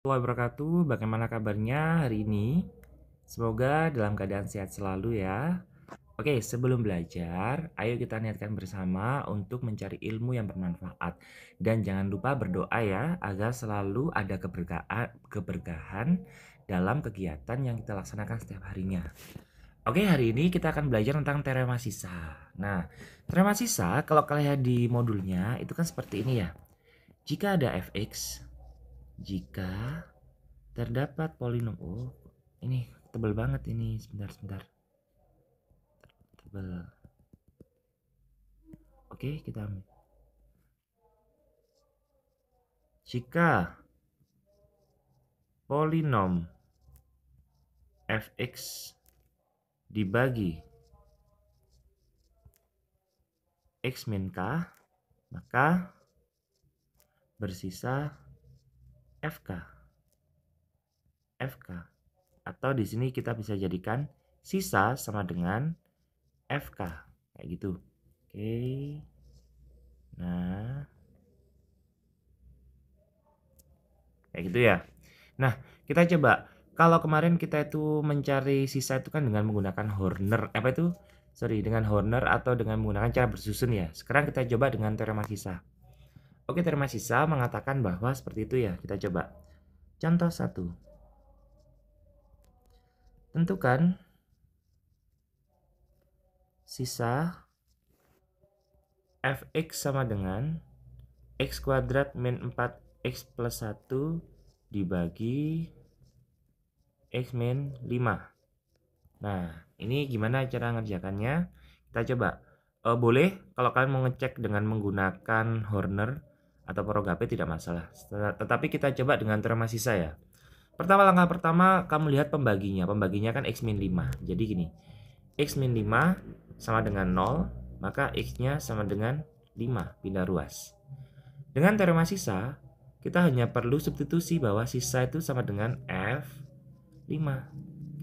Wabarakatuh, bagaimana kabarnya hari ini? Semoga dalam keadaan sehat selalu ya. Oke, sebelum belajar, ayo kita niatkan bersama untuk mencari ilmu yang bermanfaat. Dan jangan lupa berdoa ya, agar selalu ada keberkahan dalam kegiatan yang kita laksanakan setiap harinya. Oke, hari ini kita akan belajar tentang teorema sisa. Nah, teorema sisa kalau kalian lihat di modulnya itu kan seperti ini ya. Jika ada fx, jika terdapat polinom. Oh, ini tebal banget ini. Sebentar. Tebal. Oke, kita ambil. Jika polinom fx dibagi x min k, maka bersisa fk. Atau di sini kita bisa jadikan sisa sama dengan fk, kayak gitu. Oke. Nah, kayak gitu ya. Nah, kita coba. Kalau kemarin kita itu mencari sisa itu kan dengan menggunakan Horner. Dengan Horner atau dengan menggunakan cara bersusun ya. Sekarang kita coba dengan teorema sisa. Oke, teorema sisa mengatakan bahwa seperti itu ya. Kita coba. Contoh 1. Tentukan sisa fx sama dengan x kuadrat min 4x plus 1 dibagi x min 5. Nah, ini gimana cara ngerjakannya? Kita coba. Boleh kalau kalian mau ngecek dengan menggunakan Horner atau Progapet tidak masalah. Tetapi kita coba dengan teorema sisa ya. Langkah pertama kamu lihat pembaginya. Pembaginya kan x min 5. Jadi gini. X min 5 sama dengan 0, maka x-nya sama dengan 5, pindah ruas. Dengan teorema sisa, kita hanya perlu substitusi bahwa sisa itu sama dengan F5.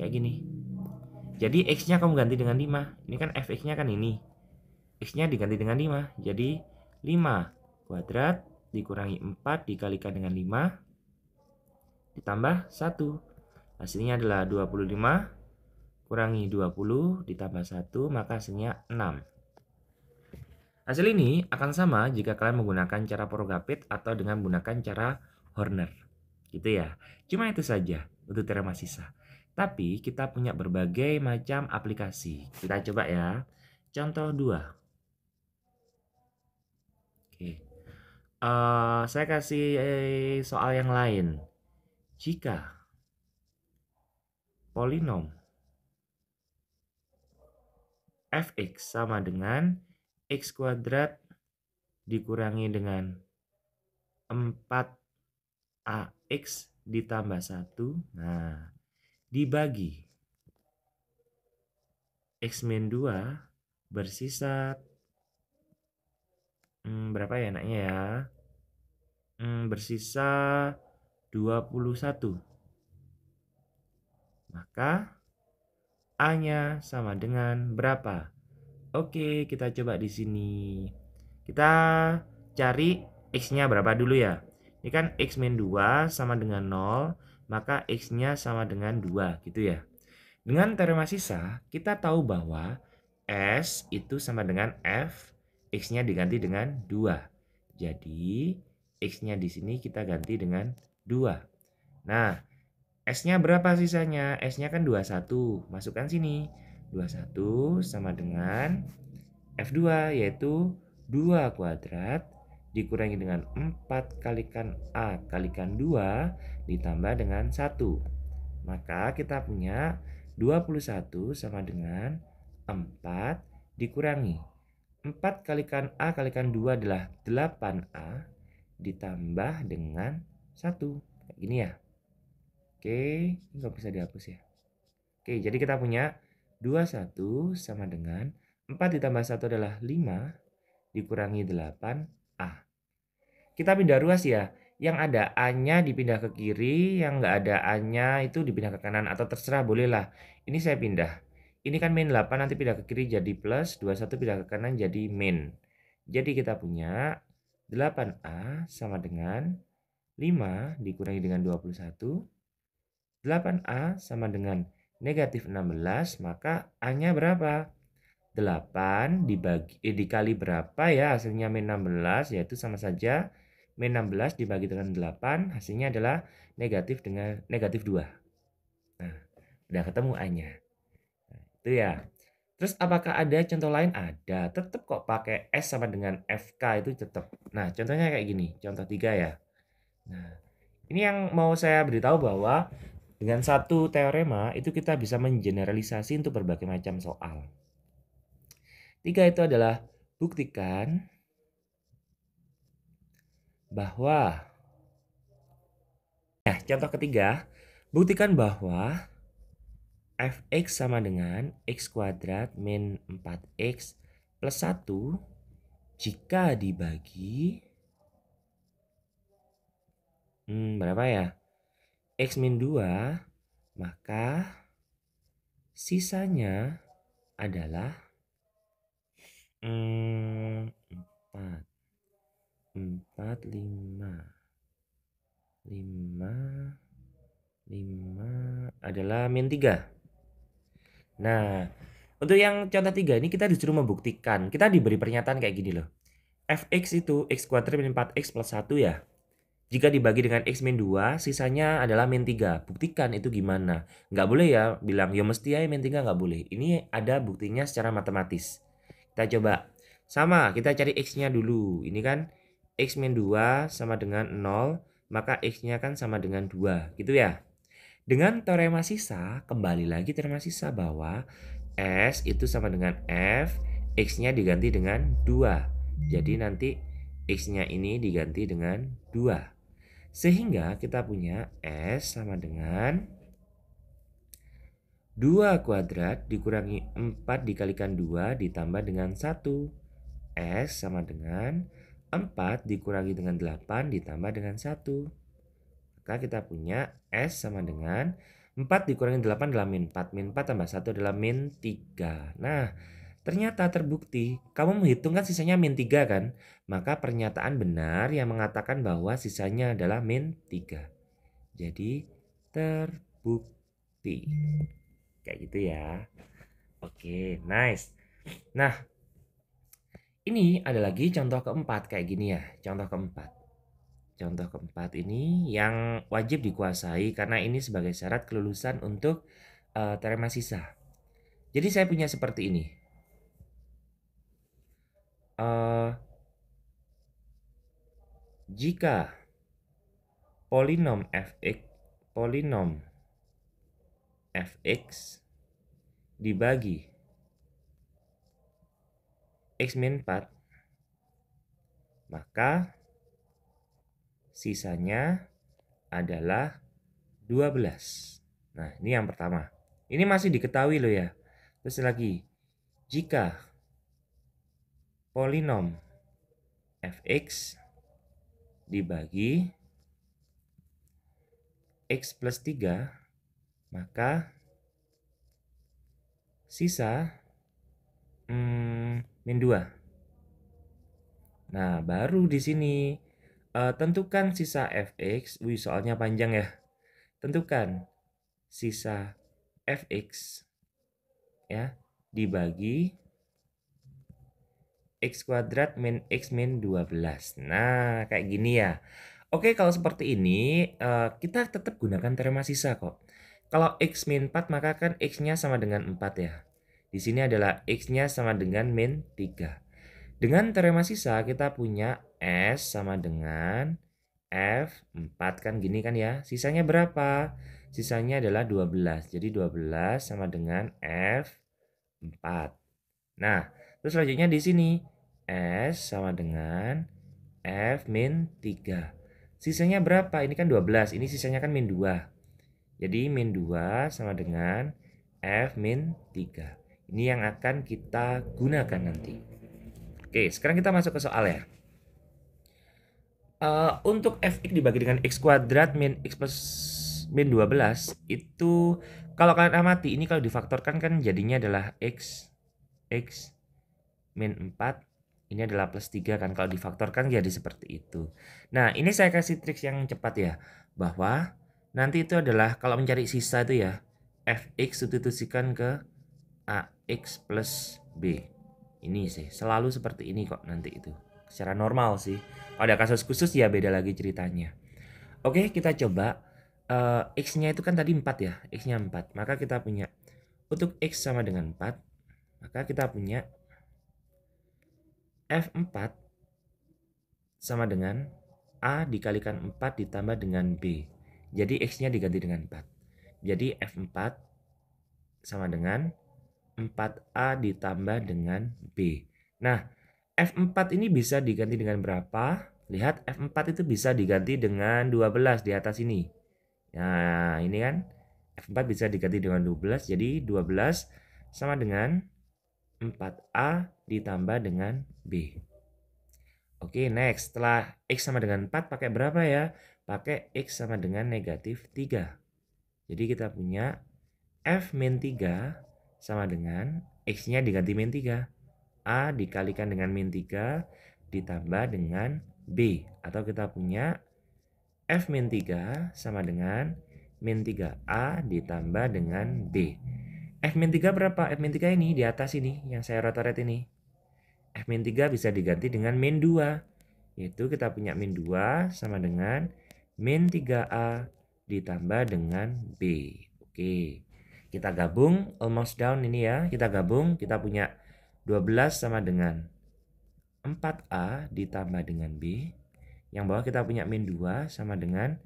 Kayak gini. Jadi x-nya kamu ganti dengan 5. Ini kan fx-nya kan ini. X-nya diganti dengan 5. Jadi 5 kuadrat dikurangi 4 dikalikan dengan 5 ditambah 1. Hasilnya adalah 25 kurangi 20 ditambah 1, maka hasilnya 6. Hasil ini akan sama jika kalian menggunakan cara Progapet atau dengan menggunakan cara Horner. Gitu ya. Cuma itu saja untuk teorema sisa. Tapi kita punya berbagai macam aplikasi. Kita coba ya. Contoh 2. Oke. Saya kasih soal yang lain. Jika polinom fx sama dengan x kuadrat dikurangi dengan 4ax ditambah 1. Nah, dibagi x min 2 bersisa berapa ya enaknya ya? Bersisa 21. Maka A-nya sama dengan berapa? Oke, kita coba di sini. Kita cari X-nya berapa dulu ya. Ini kan X min 2 sama dengan 0, maka X-nya sama dengan 2 gitu ya. Dengan teorema sisa, kita tahu bahwa S itu sama dengan F, X-nya diganti dengan 2. Jadi, X-nya di sini kita ganti dengan 2. Nah, S-nya berapa sisanya? S-nya kan 21. Masukkan sini. 21 sama dengan F2 yaitu 2 kuadrat dikurangi dengan 4 kalikan A kalikan 2 ditambah dengan 1. Maka kita punya 21 sama dengan 4 dikurangi 4 kalikan A kalikan 2 adalah 8A ditambah dengan 1. Kayak gini ya. Oke, nggak bisa dihapus ya. Oke, jadi kita punya 21 sama dengan 4 ditambah 1 adalah 5 dikurangi 8A. Kita pindah ruas ya. Yang ada A-nya dipindah ke kiri, yang nggak ada A-nya itu dipindah ke kanan atau terserah bolehlah. Ini saya pindah. Ini kan min 8 nanti pindah ke kiri jadi plus, 21 pindah ke kanan jadi min. Jadi kita punya 8A sama dengan 5 dikurangi dengan 21. 8A sama dengan negatif 16, maka A-nya berapa? 8 dikali berapa ya hasilnya min 16, yaitu sama saja min 16 dibagi dengan 8, hasilnya adalah negatif 2. Nah, udah ketemu A-nya. Nah, itu ya. Terus apakah ada contoh lain? Ada. Tetap kok pakai S sama dengan FK itu tetap. Nah, contohnya kayak gini. Contoh 3 ya. Nah, ini yang mau saya beritahu bahwa dengan satu teorema itu kita bisa mengeneralisasi untuk berbagai macam soal. 3 itu adalah buktikan bahwa contoh ketiga, buktikan bahwa fx sama dengan x kuadrat min 4x plus 1 jika dibagi berapa ya? X min 2, maka sisanya adalah 4, 5 adalah min 3. Nah, untuk yang contoh 3 ini kita disuruh membuktikan. Kita diberi pernyataan kayak gini loh. Fx itu x kuadrat min 4x plus 1 ya. Jika dibagi dengan x min 2, sisanya adalah min 3. Buktikan itu gimana. Nggak boleh ya bilang, ya mesti ya min 3, nggak boleh. Ini ada buktinya secara matematis. Kita coba. Sama, kita cari x-nya dulu. Ini kan x min 2 sama dengan 0, maka x-nya kan sama dengan 2. Gitu ya. Dengan teorema sisa, kembali lagi teorema sisa bahwa S itu sama dengan F, X-nya diganti dengan 2. Jadi nanti X-nya ini diganti dengan 2. Sehingga kita punya S sama dengan 2 kuadrat dikurangi 4 dikalikan 2 ditambah dengan 1. S sama dengan 4 dikurangi dengan 8 ditambah dengan 1. Maka kita punya S sama dengan 4 dikurangi 8 adalah min 4. Min 4 tambah 1 adalah min 3. Nah, ternyata terbukti. Kamu menghitungkan sisanya min 3 kan? Maka pernyataan benar yang mengatakan bahwa sisanya adalah min 3. Jadi terbukti. Kayak gitu ya. Oke, nice. Nah, ini ada lagi contoh keempat kayak gini ya. Contoh keempat. Contoh keempat ini yang wajib dikuasai karena ini sebagai syarat kelulusan untuk teorema sisa. Jadi saya punya seperti ini. Jika polinom fx dibagi x min 4, maka sisanya adalah 12. Nah, ini yang pertama. Ini masih diketahui loh ya. Terus lagi, jika polinom fx dibagi x plus 3, maka sisa min 2. Nah, baru di sini tentukan sisa fx. Wih, soalnya panjang ya. Tentukan sisa fx ya dibagi x kuadrat min x min 12. Nah, kayak gini ya. Oke, kalau seperti ini kita tetap gunakan teorema sisa kok. Kalau x min 4 maka kan x-nya sama dengan 4 ya. Di sini adalah x-nya sama dengan min 3. Dengan teorema sisa kita punya S sama dengan F4 kan gini kan ya. Sisanya berapa? Sisanya adalah 12. Jadi 12 sama dengan F4. Nah, terus selanjutnya di sini S sama dengan F min 3. Sisanya berapa? Ini kan 12. Ini sisanya kan min 2. Jadi min 2 sama dengan F min 3. Ini yang akan kita gunakan nanti. Oke, sekarang kita masuk ke soal ya. Untuk fx dibagi dengan x kuadrat min x plus min 12 itu kalau kalian amati ini kalau difaktorkan kan jadinya adalah x min 4 Ini adalah plus 3 kan, kalau difaktorkan jadi seperti itu. Nah, ini saya kasih trik yang cepat ya, bahwa nanti itu adalah kalau mencari sisa itu ya, fx substitusikan ke ax plus b. Ini sih, selalu seperti ini kok nanti itu. Secara normal sih. Kalau ada kasus khusus ya beda lagi ceritanya. Oke, kita coba. X-nya itu kan tadi 4 ya, X-nya 4. Maka kita punya, untuk X sama dengan 4, maka kita punya F4 sama dengan A dikalikan 4 ditambah dengan B. Jadi X-nya diganti dengan 4. Jadi F4 sama dengan 4A ditambah dengan B. Nah, F4 ini bisa diganti dengan berapa? Lihat, F4 itu bisa diganti dengan 12 di atas ini. Nah, ini kan F4 bisa diganti dengan 12. Jadi 12 sama dengan 4A ditambah dengan B. Oke, next. Setelah X sama dengan 4 pakai berapa ya? Pakai X sama dengan negatif 3. Jadi kita punya F min 3 sama dengan X-nya diganti min 3. A dikalikan dengan min 3 ditambah dengan B. Atau kita punya F min 3 sama dengan min 3A ditambah dengan B. F min 3 berapa? F min 3 ini di atas ini yang saya rotaret ini. F min 3 bisa diganti dengan min 2. Yaitu kita punya min 2 sama dengan min 3A ditambah dengan B. Oke. Kita gabung almost down ini ya. Kita gabung, kita punya 12 sama dengan 4A ditambah dengan B. Yang bawah kita punya min 2 sama dengan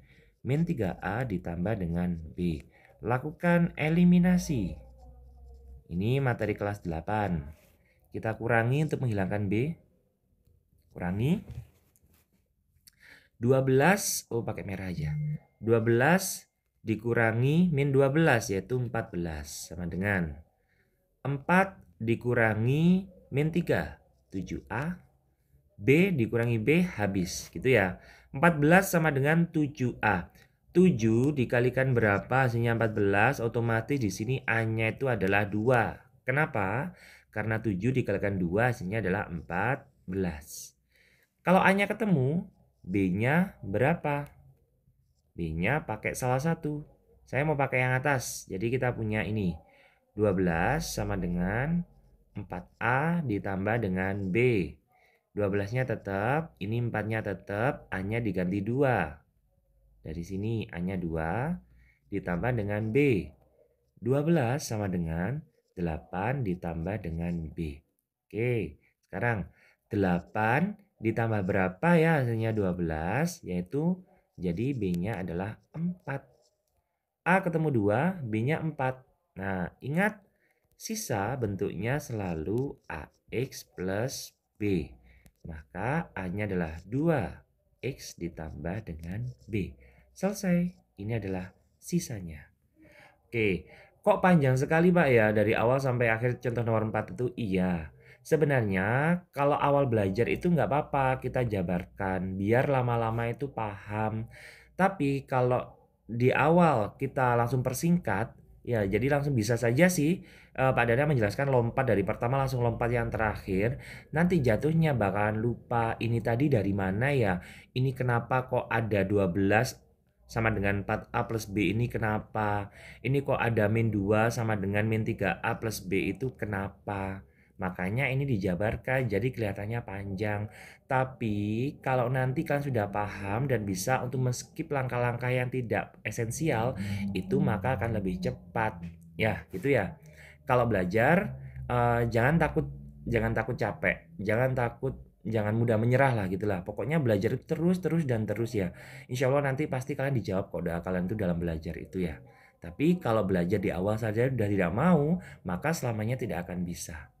min 3A ditambah dengan B. Lakukan eliminasi. Ini materi kelas 8. Kita kurangi untuk menghilangkan B. Kurangi. 12, pakai merah aja. 12 dikurangi min 12 yaitu 14 sama dengan 4 dikurangi min 3, 7A. B dikurangi B habis gitu ya. 14 sama dengan 7A. 7 dikalikan berapa hasilnya 14, otomatis di sini A-nya itu adalah 2. Kenapa? Karena 7 dikalikan 2 hasilnya adalah 14. Kalau A-nya ketemu, B-nya berapa? B-nya pakai salah satu. Saya mau pakai yang atas. Jadi kita punya ini. 12 sama dengan 4A ditambah dengan B. 12-nya tetap, ini 4-nya tetap, A-nya diganti 2. Dari sini A-nya 2 ditambah dengan B. 12 sama dengan 8 ditambah dengan B. Oke, sekarang 8 ditambah berapa ya hasilnya 12, yaitu jadi B-nya adalah 4. A ketemu 2, B-nya 4. Nah, ingat sisa bentuknya selalu AX plus B. Maka A-nya adalah 2X ditambah dengan B. Selesai. Ini adalah sisanya. Oke, kok panjang sekali Pak ya dari awal sampai akhir contoh nomor 4 itu? Iya. Sebenarnya kalau awal belajar itu nggak apa-apa kita jabarkan biar lama-lama itu paham. Tapi kalau di awal kita langsung persingkat, ya jadi langsung bisa saja sih Pak Dada menjelaskan lompat dari pertama langsung lompat yang terakhir. Nanti jatuhnya bakalan lupa ini tadi dari mana ya? Ini kenapa kok ada 12 sama dengan 4A plus B ini kenapa? Ini kok ada min 2 sama dengan min 3A plus B itu kenapa? Makanya ini dijabarkan jadi kelihatannya panjang. Tapi kalau nanti kalian sudah paham dan bisa untuk men-skip langkah-langkah yang tidak esensial, itu maka akan lebih cepat. Ya, gitu ya. Kalau belajar jangan takut capek, jangan mudah menyerah lah gitulah. Pokoknya belajar terus ya. Insya Allah nanti pasti kalian dijawab kok doa kalian itu dalam belajar itu ya. Tapi kalau belajar di awal saja sudah tidak mau, maka selamanya tidak akan bisa.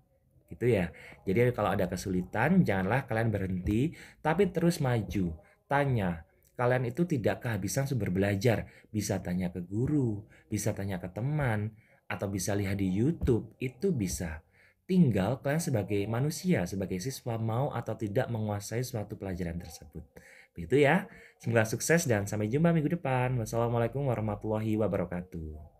Gitu ya. Jadi kalau ada kesulitan, janganlah kalian berhenti, tapi terus maju. Tanya, kalian itu tidak kehabisan sumber belajar. Bisa tanya ke guru, bisa tanya ke teman, atau bisa lihat di YouTube, itu bisa. Tinggal kalian sebagai manusia, sebagai siswa mau atau tidak menguasai suatu pelajaran tersebut. Begitu ya. Semoga sukses dan sampai jumpa minggu depan. Wassalamualaikum warahmatullahi wabarakatuh.